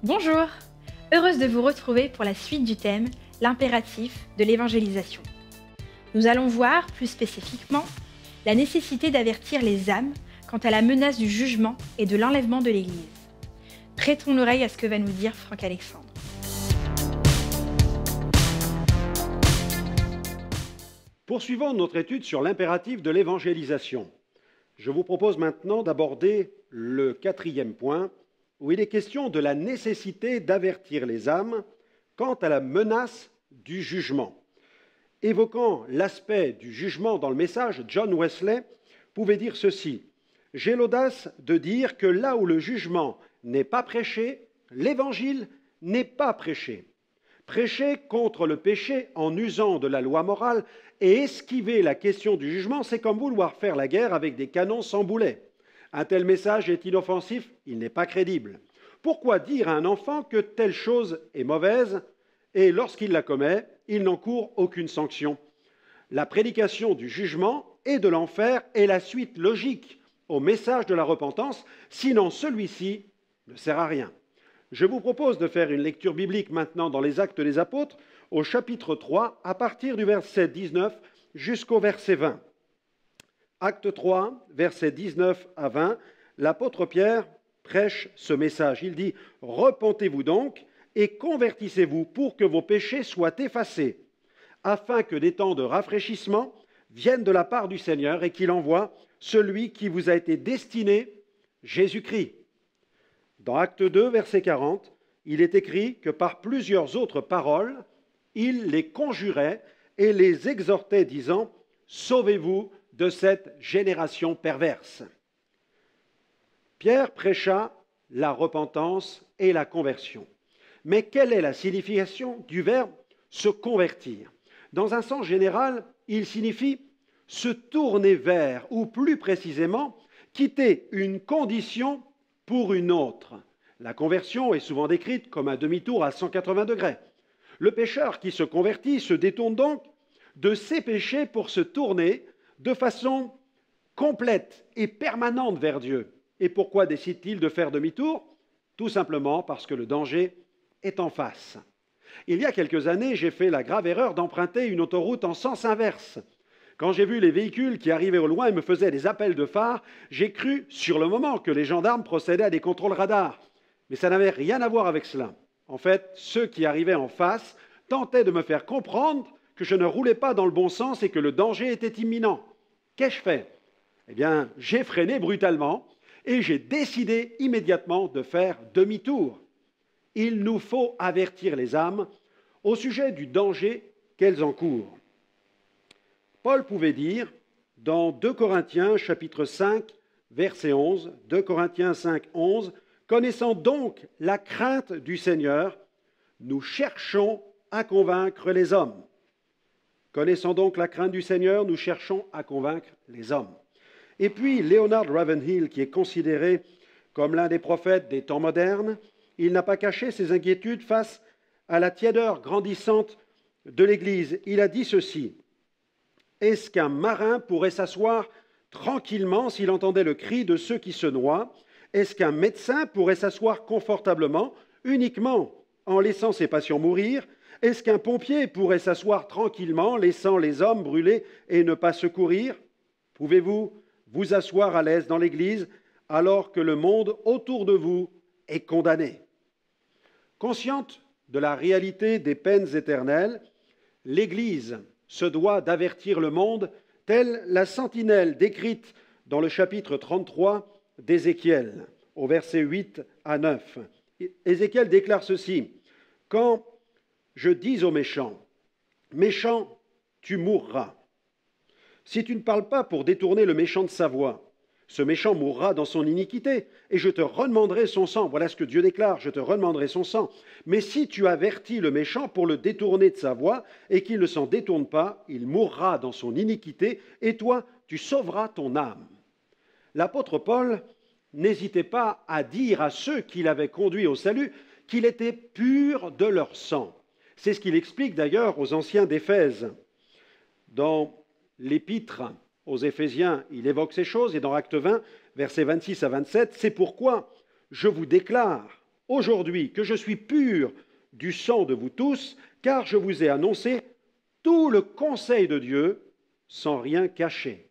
Bonjour, heureuse de vous retrouver pour la suite du thème, l'impératif de l'évangélisation. Nous allons voir plus spécifiquement la nécessité d'avertir les âmes quant à la menace du jugement et de l'enlèvement de l'Église. Prêtons l'oreille à ce que va nous dire Franck Alexandre. Poursuivons notre étude sur l'impératif de l'évangélisation. Je vous propose maintenant d'aborder le 4e point, où il est question de la nécessité d'avertir les âmes quant à la menace du jugement. Évoquant l'aspect du jugement dans le message, John Wesley pouvait dire ceci: « J'ai l'audace de dire que là où le jugement n'est pas prêché, l'évangile n'est pas prêché. Prêcher contre le péché en usant de la loi morale et esquiver la question du jugement, c'est comme vouloir faire la guerre avec des canons sans boulet. Un tel message est inoffensif, il n'est pas crédible. Pourquoi dire à un enfant que telle chose est mauvaise et lorsqu'il la commet, il n'encourt aucune sanction? La prédication du jugement et de l'enfer est la suite logique au message de la repentance, sinon celui-ci ne sert à rien. » Je vous propose de faire une lecture biblique maintenant dans les Actes des Apôtres, au chapitre 3, à partir du verset 19 jusqu'au verset 20. Acte 3, versets 19 à 20, l'apôtre Pierre prêche ce message. Il dit « Repentez-vous donc et convertissez-vous pour que vos péchés soient effacés, afin que des temps de rafraîchissement viennent de la part du Seigneur et qu'il envoie celui qui vous a été destiné, Jésus-Christ. » Dans Acte 2, verset 40, il est écrit que par plusieurs autres paroles, il les conjurait et les exhortait, disant « Sauvez-vous de cette génération perverse. » Pierre prêcha la repentance et la conversion. Mais quelle est la signification du verbe « se convertir » ? Dans un sens général, il signifie « se tourner vers » ou plus précisément « quitter une condition pour une autre ». La conversion est souvent décrite comme un demi-tour à 180 degrés. Le pécheur qui se convertit se détourne donc de ses péchés pour se tourner de façon complète et permanente vers Dieu. Et pourquoi décide-t-il de faire demi-tour? Tout simplement parce que le danger est en face. Il y a quelques années, j'ai fait la grave erreur d'emprunter une autoroute en sens inverse. Quand j'ai vu les véhicules qui arrivaient au loin et me faisaient des appels de phare, j'ai cru sur le moment que les gendarmes procédaient à des contrôles radars. Mais ça n'avait rien à voir avec cela. En fait, ceux qui arrivaient en face tentaient de me faire comprendre que je ne roulais pas dans le bon sens et que le danger était imminent. Qu'ai-je fait? Eh bien, j'ai freiné brutalement et j'ai décidé immédiatement de faire demi-tour. Il nous faut avertir les âmes au sujet du danger qu'elles encourent. Paul pouvait dire dans 2 Corinthiens chapitre 5, verset 11, 2 Corinthiens 5, 11, « Connaissant donc la crainte du Seigneur, nous cherchons à convaincre les hommes. » Connaissant donc la crainte du Seigneur, nous cherchons à convaincre les hommes. Et puis, Leonard Ravenhill, qui est considéré comme l'un des prophètes des temps modernes, il n'a pas caché ses inquiétudes face à la tiédeur grandissante de l'Église. Il a dit ceci: « Est-ce qu'un marin pourrait s'asseoir tranquillement s'il entendait le cri de ceux qui se noient? Est-ce qu'un médecin pourrait s'asseoir confortablement uniquement en laissant ses patients mourir? Est-ce qu'un pompier pourrait s'asseoir tranquillement, laissant les hommes brûler et ne pas secourir? Pouvez-vous vous asseoir à l'aise dans l'Église alors que le monde autour de vous est condamné? » Consciente de la réalité des peines éternelles, l'Église se doit d'avertir le monde, telle la sentinelle décrite dans le chapitre 33 d'Ézéchiel, au verset 8 à 9. Ézéchiel déclare ceci: « Quand je dis aux méchants, méchant, tu mourras. Si tu ne parles pas pour détourner le méchant de sa voie, ce méchant mourra dans son iniquité, et je te redemanderai son sang. » Voilà ce que Dieu déclare: « Je te redemanderai son sang. Mais si tu avertis le méchant pour le détourner de sa voie, et qu'il ne s'en détourne pas, il mourra dans son iniquité, et toi, tu sauveras ton âme. » L'apôtre Paul n'hésitait pas à dire à ceux qui l'avaient conduit au salut qu'il était pur de leur sang. C'est ce qu'il explique d'ailleurs aux anciens d'Éphèse. Dans l'épître aux Éphésiens, il évoque ces choses, et dans Acte 20, versets 26 à 27, « C'est pourquoi je vous déclare, aujourd'hui que je suis pur du sang de vous tous, car je vous ai annoncé tout le conseil de Dieu sans rien cacher.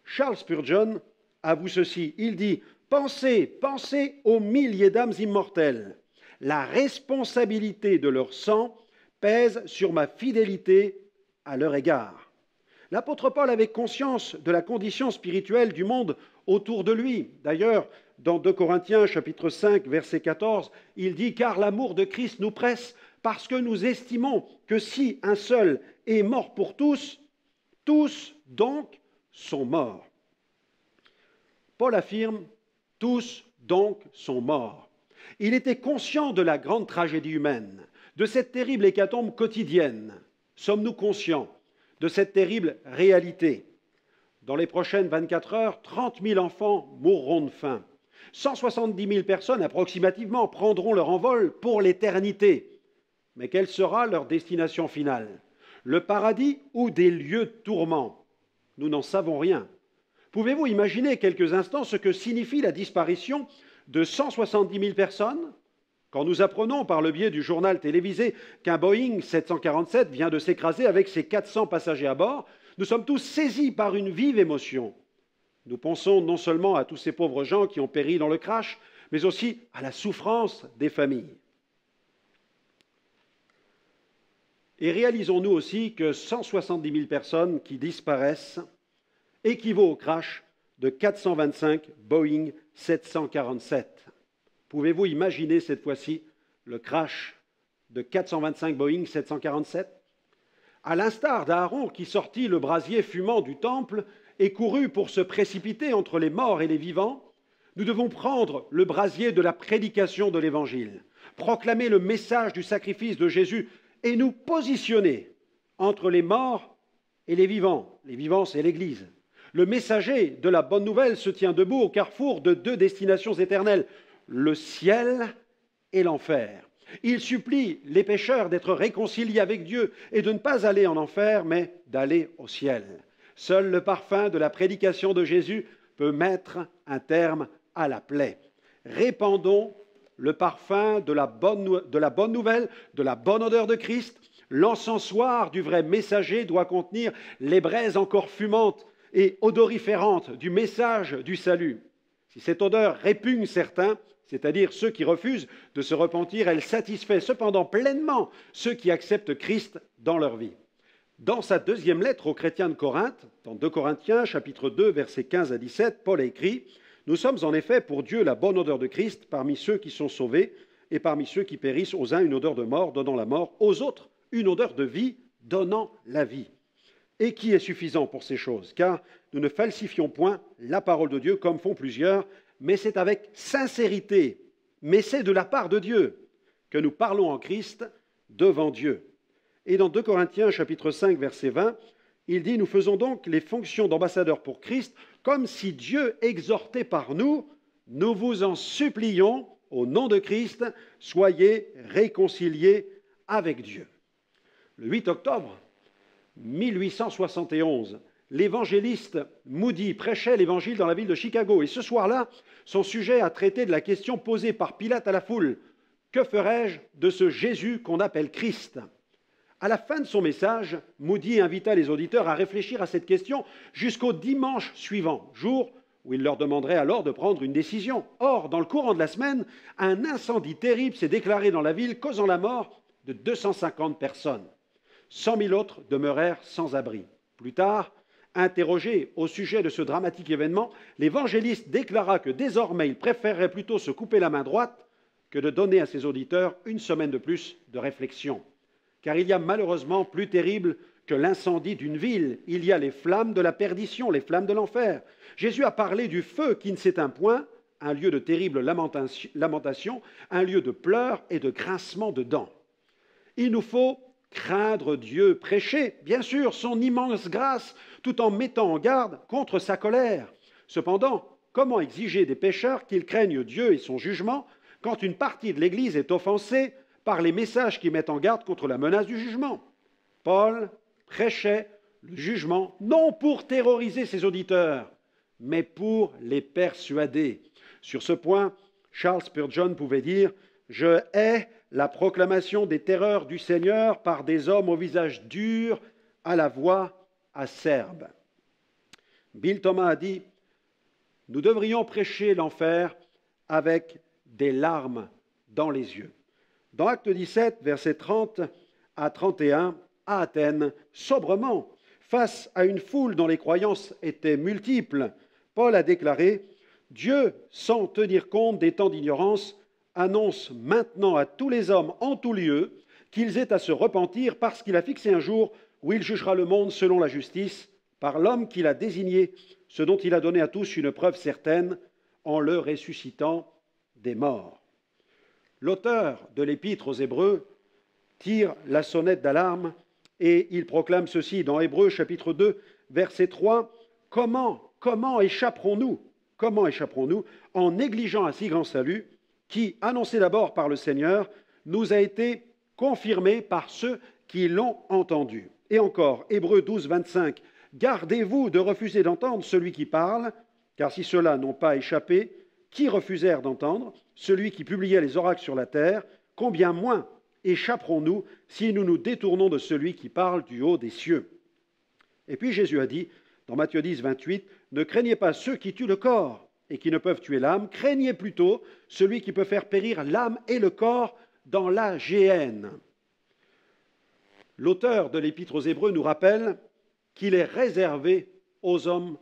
Charles Spurgeon avoue ceci, il dit « Pensez aux milliers d'âmes immortelles. La responsabilité de leur sang pèse sur ma fidélité à leur égard. » L'apôtre Paul avait conscience de la condition spirituelle du monde autour de lui. D'ailleurs, dans 2 Corinthiens chapitre 5, verset 14, il dit « Car l'amour de Christ nous presse, parce que nous estimons que si un seul est mort pour tous, tous donc sont morts. » Paul affirme « Tous donc sont morts ». Il était conscient de la grande tragédie humaine, de cette terrible hécatombe quotidienne. Sommes-nous conscients de cette terrible réalité? Dans les prochaines 24 heures, 30 000 enfants mourront de faim. 170 000 personnes approximativement prendront leur envol pour l'éternité. Mais quelle sera leur destination finale? Le paradis ou des lieux de tourment? Nous n'en savons rien. Pouvez-vous imaginer quelques instants ce que signifie la disparition de 170 000 personnes? Quand nous apprenons par le biais du journal télévisé qu'un Boeing 747 vient de s'écraser avec ses 400 passagers à bord, nous sommes tous saisis par une vive émotion. Nous pensons non seulement à tous ces pauvres gens qui ont péri dans le crash, mais aussi à la souffrance des familles. Et réalisons-nous aussi que 170 000 personnes qui disparaissent équivaut au crash de 425 Boeing 747. Pouvez-vous imaginer cette fois-ci le crash de 425 Boeing 747? À l'instar d'Aaron qui sortit le brasier fumant du temple et courut pour se précipiter entre les morts et les vivants, nous devons prendre le brasier de la prédication de l'Évangile, proclamer le message du sacrifice de Jésus et nous positionner entre les morts et les vivants. Les vivants, c'est l'Église. Le messager de la bonne nouvelle se tient debout au carrefour de deux destinations éternelles, le ciel et l'enfer. Il supplie les pécheurs d'être réconciliés avec Dieu et de ne pas aller en enfer, mais d'aller au ciel. Seul le parfum de la prédication de Jésus peut mettre un terme à la plaie. Répandons le parfum de la bonne nouvelle, de la bonne odeur de Christ. L'encensoir du vrai messager doit contenir les braises encore fumantes et odoriférantes du message du salut. Si cette odeur répugne certains, c'est-à-dire ceux qui refusent de se repentir, elle satisfait cependant pleinement ceux qui acceptent Christ dans leur vie. Dans sa deuxième lettre aux chrétiens de Corinthe, dans 2 Corinthiens, chapitre 2, versets 15 à 17, Paul a écrit « Nous sommes en effet pour Dieu la bonne odeur de Christ parmi ceux qui sont sauvés et parmi ceux qui périssent, aux uns une odeur de mort, donnant la mort, aux autres une odeur de vie, donnant la vie. » Et qui est suffisant pour ces choses, car nous ne falsifions point la parole de Dieu comme font plusieurs, mais c'est avec sincérité, mais c'est de la part de Dieu que nous parlons en Christ devant Dieu. Et dans 2 Corinthiens chapitre 5, verset 20, il dit « Nous faisons donc les fonctions d'ambassadeurs pour Christ, comme si Dieu exhortait par nous, nous vous en supplions, au nom de Christ, soyez réconciliés avec Dieu. » Le 8 octobre 1871, l'évangéliste Moody prêchait l'évangile dans la ville de Chicago. Et ce soir-là, son sujet a traité de la question posée par Pilate à la foule. « Que ferai-je de ce Jésus qu'on appelle Christ ?» À la fin de son message, Moody invita les auditeurs à réfléchir à cette question jusqu'au dimanche suivant, jour où il leur demanderait alors de prendre une décision. Or, dans le courant de la semaine, un incendie terrible s'est déclaré dans la ville, causant la mort de 250 personnes. 100 000 autres demeurèrent sans abri. Plus tard, interrogé au sujet de ce dramatique événement, l'évangéliste déclara que désormais il préférerait plutôt se couper la main droite que de donner à ses auditeurs une semaine de plus de réflexion. Car il y a malheureusement plus terrible que l'incendie d'une ville. Il y a les flammes de la perdition, les flammes de l'enfer. Jésus a parlé du feu qui ne s'éteint point, un lieu de terrible lamentation, un lieu de pleurs et de grincement de dents. Il nous faut craindre Dieu, prêcher, bien sûr, son immense grâce, tout en mettant en garde contre sa colère. Cependant, comment exiger des pécheurs qu'ils craignent Dieu et son jugement quand une partie de l'Église est offensée par les messages qui mettent en garde contre la menace du jugement? Paul prêchait le jugement non pour terroriser ses auditeurs, mais pour les persuader. Sur ce point, Charles Spurgeon pouvait dire Je hais la proclamation des terreurs du Seigneur par des hommes au visage dur, à la voix acerbe. Bill Thomas a dit, nous devrions prêcher l'enfer avec des larmes dans les yeux. Dans Acte 17, versets 30 à 31, à Athènes, sobrement, face à une foule dont les croyances étaient multiples, Paul a déclaré « Dieu, sans tenir compte des temps d'ignorance, annonce maintenant à tous les hommes en tout lieu qu'ils aient à se repentir parce qu'il a fixé un jour où il jugera le monde selon la justice, par l'homme qu'il a désigné, ce dont il a donné à tous une preuve certaine, en le ressuscitant des morts. » L'auteur de l'Épître aux Hébreux tire la sonnette d'alarme et il proclame ceci dans Hébreux chapitre 2, verset 3, « Comment échapperons-nous en négligeant un si grand salut qui, annoncé d'abord par le Seigneur, nous a été confirmé par ceux qui l'ont entendu. » Et encore, Hébreux 12, 25, « Gardez-vous de refuser d'entendre celui qui parle, car si ceux-là n'ont pas échappé, qui refusèrent d'entendre celui qui publiait les oracles sur la terre, combien moins échapperons-nous si nous nous détournons de celui qui parle du haut des cieux. » Et puis Jésus a dit, dans Matthieu 10, 28, « Ne craignez pas ceux qui tuent le corps et qui ne peuvent tuer l'âme, craignez plutôt celui qui peut faire périr l'âme et le corps dans la géhenne. » L'auteur de l'Épître aux Hébreux nous rappelle qu'il est réservé aux hommes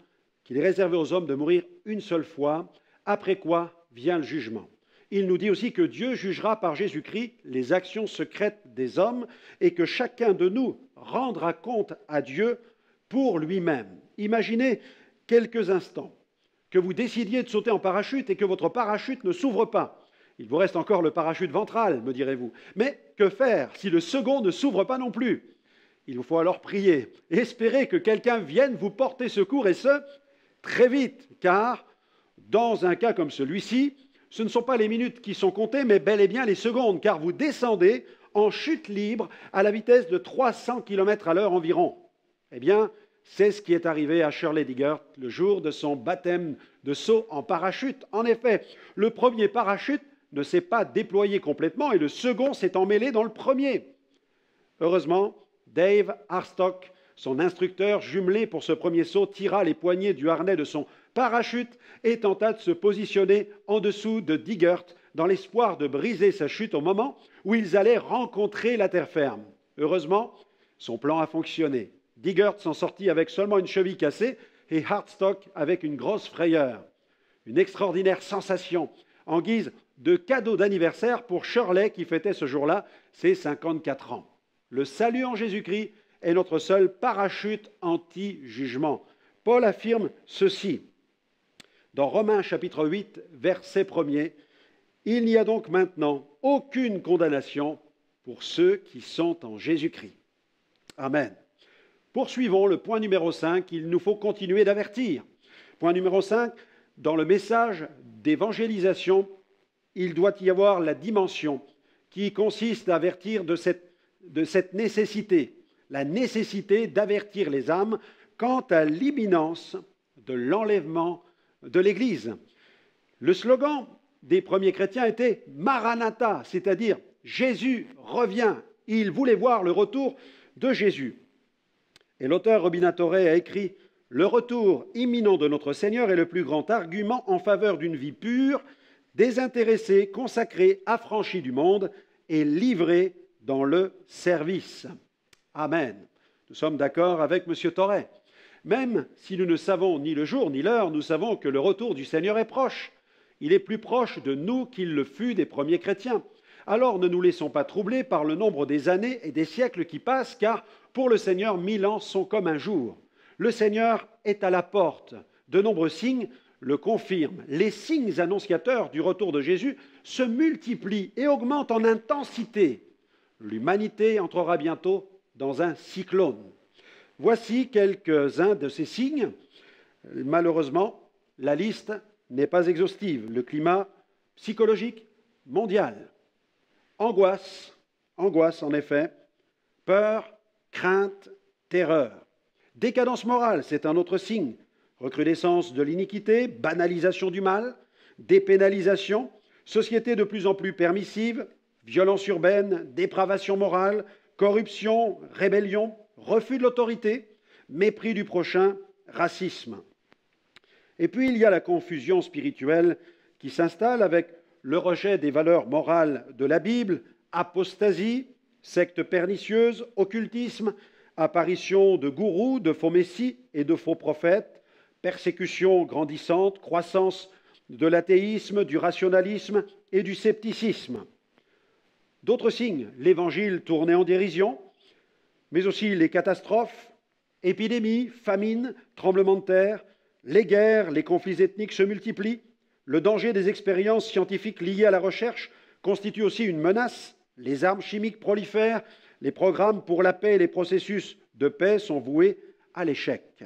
de mourir une seule fois, après quoi vient le jugement. Il nous dit aussi que Dieu jugera par Jésus-Christ les actions secrètes des hommes et que chacun de nous rendra compte à Dieu pour lui-même. Imaginez quelques instants que vous décidiez de sauter en parachute et que votre parachute ne s'ouvre pas. Il vous reste encore le parachute ventral, me direz-vous. Mais que faire si le second ne s'ouvre pas non plus? Il vous faut alors prier et espérer que quelqu'un vienne vous porter secours, et ce, très vite, car dans un cas comme celui-ci, ce ne sont pas les minutes qui sont comptées, mais bel et bien les secondes, car vous descendez en chute libre à la vitesse de 300 km à l'heure environ. Eh bien, c'est ce qui est arrivé à Shirley Diggert le jour de son baptême de saut en parachute. En effet, le premier parachute ne s'est pas déployé complètement et le second s'est emmêlé dans le premier. Heureusement, Dave Harstock, son instructeur jumelé pour ce premier saut, tira les poignées du harnais de son parachute et tenta de se positionner en dessous de Diggert dans l'espoir de briser sa chute au moment où ils allaient rencontrer la terre ferme. Heureusement, son plan a fonctionné. Diggert s'en sortit avec seulement une cheville cassée et Harstock avec une grosse frayeur. Une extraordinaire sensation en guise de cadeau d'anniversaire pour Shirley qui fêtait ce jour-là ses 54 ans. Le salut en Jésus-Christ est notre seul parachute anti-jugement. Paul affirme ceci dans Romains chapitre 8, verset 1er. « Il n'y a donc maintenant aucune condamnation pour ceux qui sont en Jésus-Christ. » Amen. Poursuivons le point numéro 5, il nous faut continuer d'avertir. Point numéro 5, dans le message d'évangélisation, il doit y avoir la dimension qui consiste à avertir de cette nécessité, la nécessité d'avertir les âmes quant à l'imminence de l'enlèvement de l'Église. Le slogan des premiers chrétiens était « Maranatha », c'est-à-dire « Jésus revient ». Ils voulaient voir le retour de Jésus. Et l'auteur Robina Torrey a écrit « Le retour imminent de notre Seigneur est le plus grand argument en faveur d'une vie pure, désintéressée, consacrée, affranchie du monde et livrée dans le service. » Amen. Nous sommes d'accord avec M. Torrey. Même si nous ne savons ni le jour ni l'heure, nous savons que le retour du Seigneur est proche. Il est plus proche de nous qu'il le fut des premiers chrétiens. Alors ne nous laissons pas troubler par le nombre des années et des siècles qui passent, car pour le Seigneur, 1000 ans sont comme un jour. Le Seigneur est à la porte. De nombreux signes le confirment. Les signes annonciateurs du retour de Jésus se multiplient et augmentent en intensité. L'humanité entrera bientôt dans un cyclone. Voici quelques-uns de ces signes. Malheureusement, la liste n'est pas exhaustive. Le climat psychologique mondial. Angoisse en effet, peur, crainte, terreur. Décadence morale, c'est un autre signe. Recrudescence de l'iniquité, banalisation du mal, dépénalisation, Société de plus en plus permissive, violence urbaine, dépravation morale, corruption, rébellion, refus de l'autorité, mépris du prochain, racisme. Et puis il y a la confusion spirituelle qui s'installe avec le rejet des valeurs morales de la Bible, apostasie, secte pernicieuse, occultisme, apparition de gourous, de faux messies et de faux prophètes, persécution grandissante, croissance de l'athéisme, du rationalisme et du scepticisme. D'autres signes, l'Évangile tourné en dérision, mais aussi les catastrophes, épidémies, famines, tremblements de terre, les guerres, les conflits ethniques se multiplient, le danger des expériences scientifiques liées à la recherche constitue aussi une menace, les armes chimiques prolifèrent, les programmes pour la paix et les processus de paix sont voués à l'échec.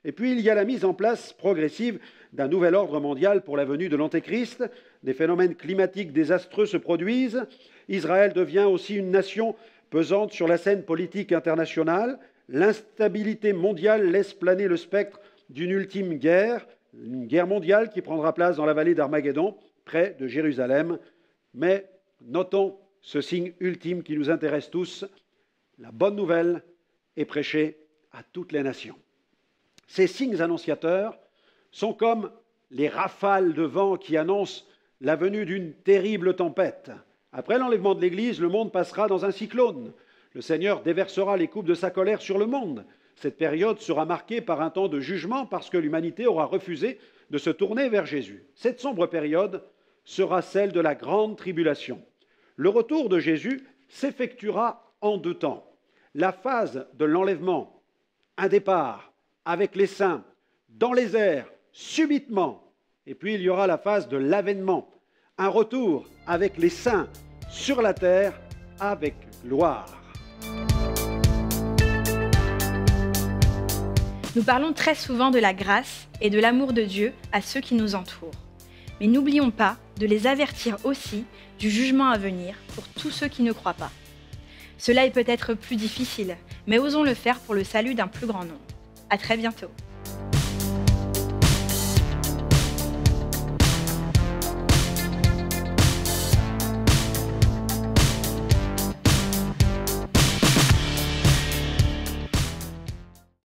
Et puis il y a la mise en place progressive d'un nouvel ordre mondial pour la venue de l'Antéchrist, des phénomènes climatiques désastreux se produisent, Israël devient aussi une nation pesante sur la scène politique internationale, l'instabilité mondiale laisse planer le spectre d'une ultime guerre, une guerre mondiale qui prendra place dans la vallée d'Armageddon, près de Jérusalem. Mais notons ce signe ultime qui nous intéresse tous, la bonne nouvelle est prêchée à toutes les nations. Ces signes annonciateurs sont comme les rafales de vent qui annoncent la venue d'une terrible tempête. Après l'enlèvement de l'Église, le monde passera dans un cyclone. Le Seigneur déversera les coupes de sa colère sur le monde. Cette période sera marquée par un temps de jugement parce que l'humanité aura refusé de se tourner vers Jésus. Cette sombre période sera celle de la grande tribulation. Le retour de Jésus s'effectuera en 2 temps. La phase de l'enlèvement, un départ avec les saints dans les airs, subitement. Et puis il y aura la phase de l'avènement, un retour avec les saints sur la terre avec gloire. Nous parlons très souvent de la grâce et de l'amour de Dieu à ceux qui nous entourent. Mais n'oublions pas de les avertir aussi du jugement à venir pour tous ceux qui ne croient pas. Cela est peut-être plus difficile, mais osons le faire pour le salut d'un plus grand nombre. À très bientôt.